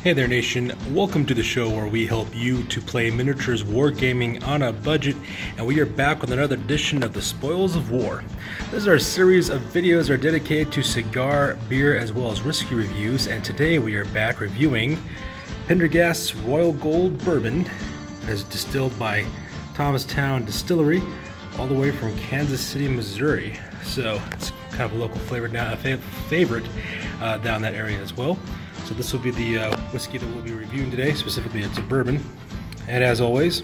Hey there, Nation. Welcome to the show where we help you to play miniatures wargaming on a budget, and we are back with another edition of the Spoils of War. This is our series of videos that are dedicated to cigar, beer, as well as whiskey reviews, and today we are back reviewing Pendergast's Royal Gold Bourbon, as distilled by Thomastown Distillery, all the way from Kansas City, Missouri. So it's kind of a local favorite down that area as well. So this will be the whiskey that we'll be reviewing today. Specifically, it's a bourbon. And as always,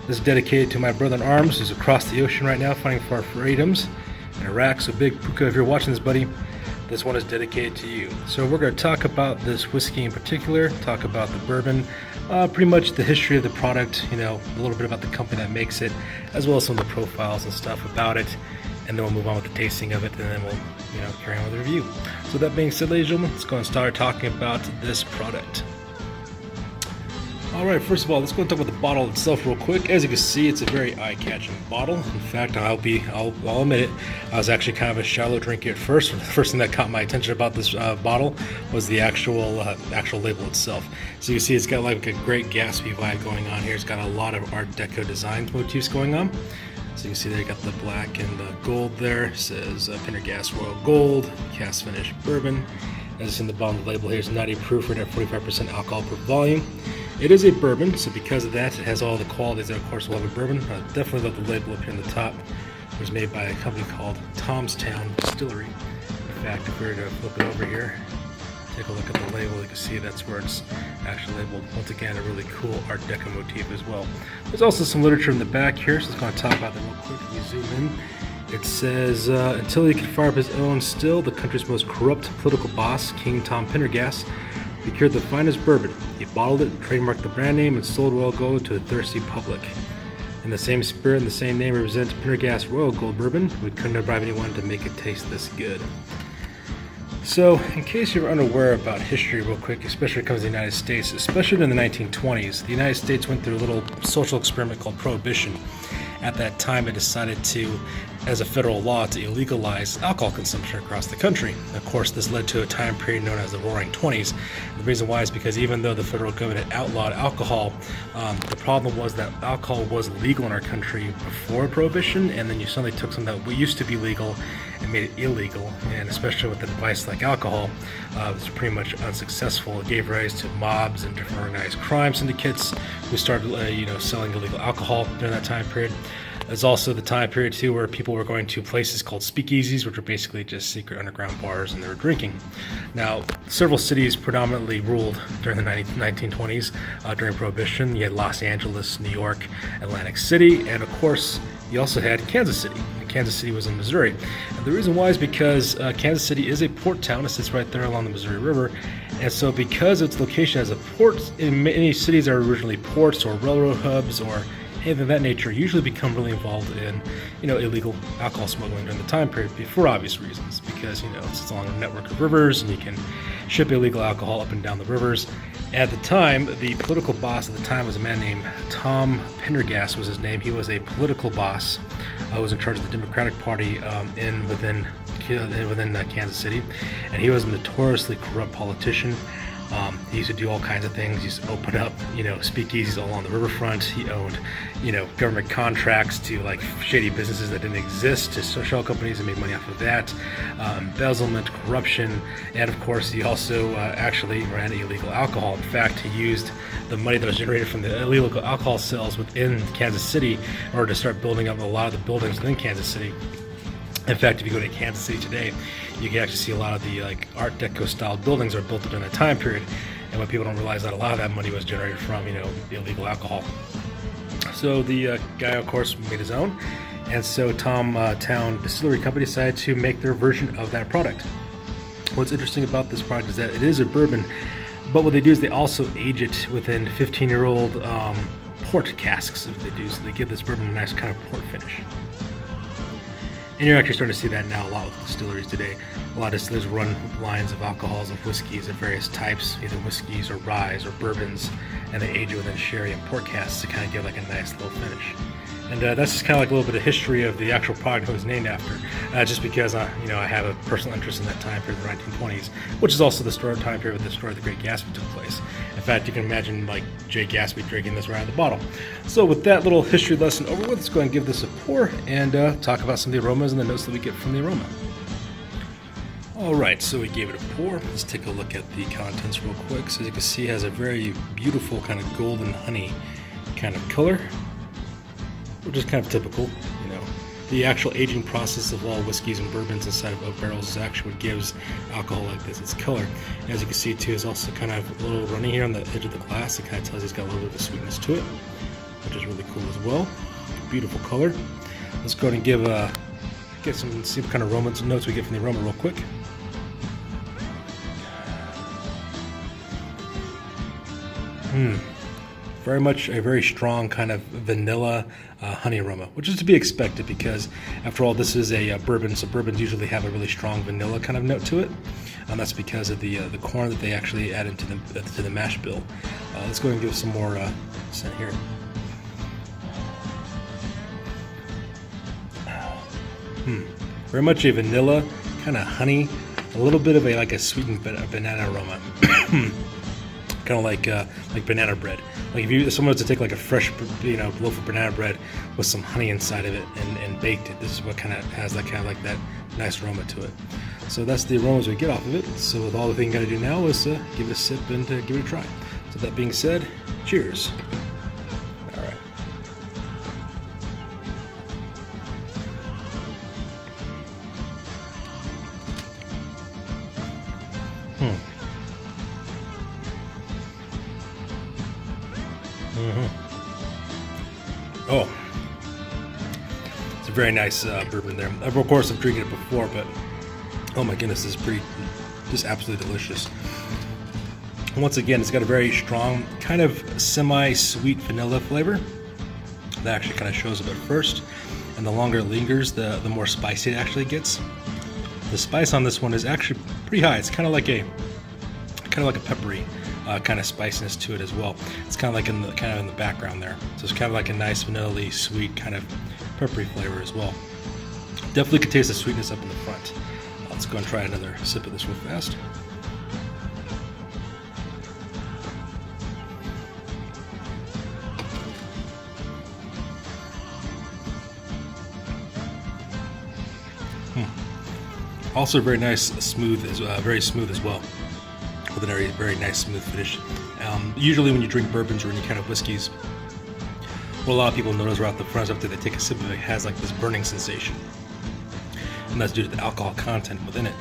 this is dedicated to my brother in arms who's across the ocean right now fighting for our freedoms in Iraq. So big Puka, if you're watching this, buddy, this one is dedicated to you. So we're going to talk about this whiskey in particular, talk about the bourbon, pretty much the history of the product, a little bit about the company that makes it, as well as some of the profiles and stuff about it. And then we'll move on with the tasting of it, and then we'll, carry on with the review. So that being said, ladies and gentlemen, let's go and start talking about this product. Alright, first of all, let's go and talk about the bottle itself real quick. As you can see, it's a very eye-catching bottle. In fact, I'll admit it, I was actually kind of a shallow drinker at first. The first thing that caught my attention about this bottle was the actual label itself. So you can see it's got like a great Gatsby vibe going on here. It's got a lot of Art Deco design motifs going on. So you can see they got the black and the gold there. It says Pendergast Royal Gold, cast finish bourbon. As it's in the bottom of the label here, it's 90 proof and at 45% alcohol per volume. It is a bourbon, so because of that, it has all the qualities that, of course, will have a bourbon. Definitely love the label up here on the top. It was made by a company called Thomastown Distillery. In fact, if we were to flip it over here, take a look at the label, you can see that's where it's actually labeled. Once again, a really cool Art Deco motif as well. There's also some literature in the back here, so let's go and talk about that real quick. If you zoom in, it says, until he could fire up his own still, the country's most corrupt political boss, King Tom Pendergast, procured the finest bourbon. He bottled it, trademarked the brand name, and sold Royal Gold to a thirsty public. In the same spirit and the same name represents Pendergast Royal Gold Bourbon. We couldn't have bribed anyone to make it taste this good. So, in case you're unaware about history real quick, especially when it comes to the United States, especially in the 1920s, the United States went through a little social experiment called Prohibition. At that time, it decided to, as a federal law, to illegalize alcohol consumption across the country. Of course, this led to a time period known as the Roaring Twenties. The reason why is because even though the federal government had outlawed alcohol, the problem was that alcohol was legal in our country before Prohibition, and then you suddenly took something that used to be legal and made it illegal, and especially with a device like alcohol, it was pretty much unsuccessful. It gave rise to mobs and different organized crime syndicates who started, selling illegal alcohol during that time period. There's also the time period too where people were going to places called speakeasies, which are basically just secret underground bars, and they were drinking. Now, several cities predominantly ruled during the 1920s during Prohibition. You had Los Angeles, New York, Atlantic City, and of course, you also had Kansas City. Kansas City was in Missouri. And the reason why is because Kansas City is a port town. It sits right there along the Missouri River. And so because its location as a port, in many cities that are originally ports or railroad hubs or anything of that nature, usually become really involved in, illegal alcohol smuggling during the time period for obvious reasons. Because, it's along a network of rivers and you can ship illegal alcohol up and down the rivers. At the time, the political boss at the time was a man named Tom Pendergast was his name. He was a political boss. Was in charge of the Democratic Party within Kansas City, and he was a notoriously corrupt politician. He used to do all kinds of things. He used to open up, speakeasies all along the riverfront. He owned, government contracts to like shady businesses that didn't exist to shell companies and made money off of that. Embezzlement, corruption, and of course he also actually ran illegal alcohol. In fact, he used the money that was generated from the illegal alcohol sales within Kansas City in order to start building up a lot of the buildings within Kansas City. In fact, if you go to Kansas City today, you can actually see a lot of the Art Deco style buildings are built during that time period. And what people don't realize that a lot of that money was generated from, illegal alcohol. So the guy, of course, made his own. And so Town Distillery Company decided to make their version of that product. What's interesting about this product is that it is a bourbon, but what they do is they also age it within 15-year-old port casks. If they do, so they give this bourbon a nice kind of port finish. And you're actually starting to see that now a lot with distilleries today. A lot of distilleries run lines of alcohols and whiskeys of various types, either whiskeys or ryes or bourbons, and they age it within sherry and port casks to kind of give like a nice little finish. And that's just kind of like a little bit of history of the actual product it was named after, just because I have a personal interest in that time period, the 1920s, which is also the time period where the story of the Great Gatsby took place. In fact, you can imagine like Jay Gatsby drinking this right out of the bottle. So with that little history lesson over with, let's go ahead and give this a pour and talk about some of the aromas and the notes that we get from the aroma. Alright, so we gave it a pour. Let's take a look at the contents real quick. So as you can see, it has a very beautiful kind of golden honey kind of color, which is kind of typical. The actual aging process of all whiskeys and bourbons inside of barrels is actually what gives alcohol like this its color. And as you can see too, it's also kind of a little runny here on the edge of the glass. It kind of tells you it's got a little bit of a sweetness to it, which is really cool as well. Beautiful color. Let's go ahead and see what kind of aroma notes we get from the aroma real quick. Very much a very strong kind of vanilla honey aroma, which is to be expected because, after all, this is a bourbon, so bourbons usually have a really strong vanilla kind of note to it, and that's because of the corn that they actually add into the mash bill. Let's go ahead and give some more scent here. Very much a vanilla kind of honey, a little bit of a sweetened banana aroma. Kind of like banana bread. Like if someone was to take like a fresh loaf of banana bread with some honey inside of it and baked it, this is what kind of has that nice aroma to it. So that's the aromas we get off of it. So with all the thing you got to do now is give it a sip and give it a try. So that being said, cheers. All right. Oh, it's a very nice bourbon there. Of course, I've drinking it before, but oh my goodness, this is just absolutely delicious. Once again, it's got a very strong, kind of semi-sweet vanilla flavor that actually kind of shows up at first, and the longer it lingers, the more spicy it actually gets. The spice on this one is actually pretty high. It's kind of like a peppery kind of spiciness to it as well. It's kind of like in the background there. So it's kind of like a nice vanilla-y, sweet kind of peppery flavor as well. Definitely can taste the sweetness up in the front. Let's go and try another sip of this real fast. Also very nice, very smooth as well, with a very nice smooth finish. Usually when you drink bourbons or any kind of whiskeys, what a lot of people notice right out the front after they take a sip of it, has like this burning sensation, and that's due to the alcohol content within it.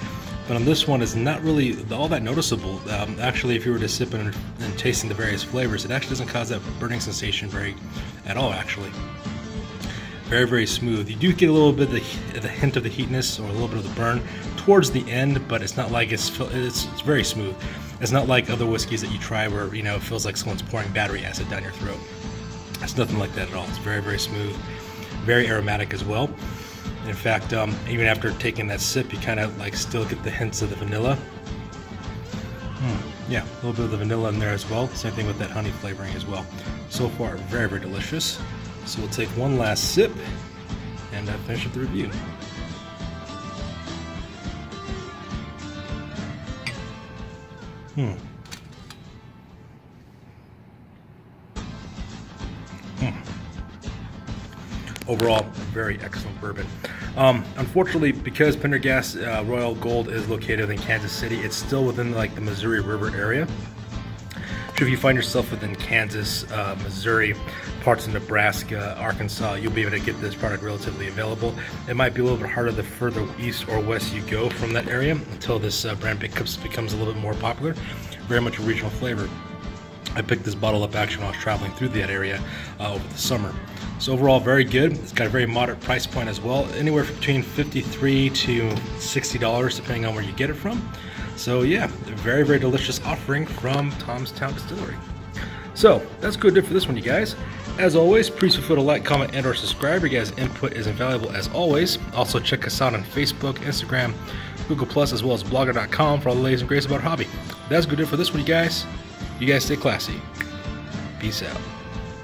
But on this one, it's not really all that noticeable. Actually, if you were to sip and tasting the various flavors, it actually doesn't cause that burning sensation at all. Actually, very, very smooth. You do get a little bit of the hint of the heatness or a little bit of the burn towards the end, but it's not like it's very smooth. It's not like other whiskeys that you try where it feels like someone's pouring battery acid down your throat. It's nothing like that at all. It's very, very smooth, very aromatic as well. In fact, even after taking that sip, you kind of still get the hints of the vanilla. Yeah, a little bit of the vanilla in there as well. Same thing with that honey flavoring as well. So far, very, very delicious. So we'll take one last sip and finish up the review. Overall, very excellent bourbon. Unfortunately, because Pendergast Royal Gold is located in Kansas City, it's still within the Missouri River area. So if you find yourself within Kansas, Missouri, parts of Nebraska, Arkansas, you'll be able to get this product relatively available. It might be a little bit harder the further east or west you go from that area until this brand becomes a little bit more popular. Very much a regional flavor. I picked this bottle up actually when I was traveling through that area over the summer. So overall, very good. It's got a very moderate price point as well, anywhere between $53 to $60 depending on where you get it from. So yeah, a very, very delicious offering from Tomstown Distillery. So that's good for this one, you guys. As always, please feel free to like, comment, and or subscribe. Your guys' input is invaluable as always. Also check us out on Facebook, Instagram, Google+, as well as blogger.com for all the latest and greatest about our hobby. That's good for this one, you guys. You guys stay classy. Peace out.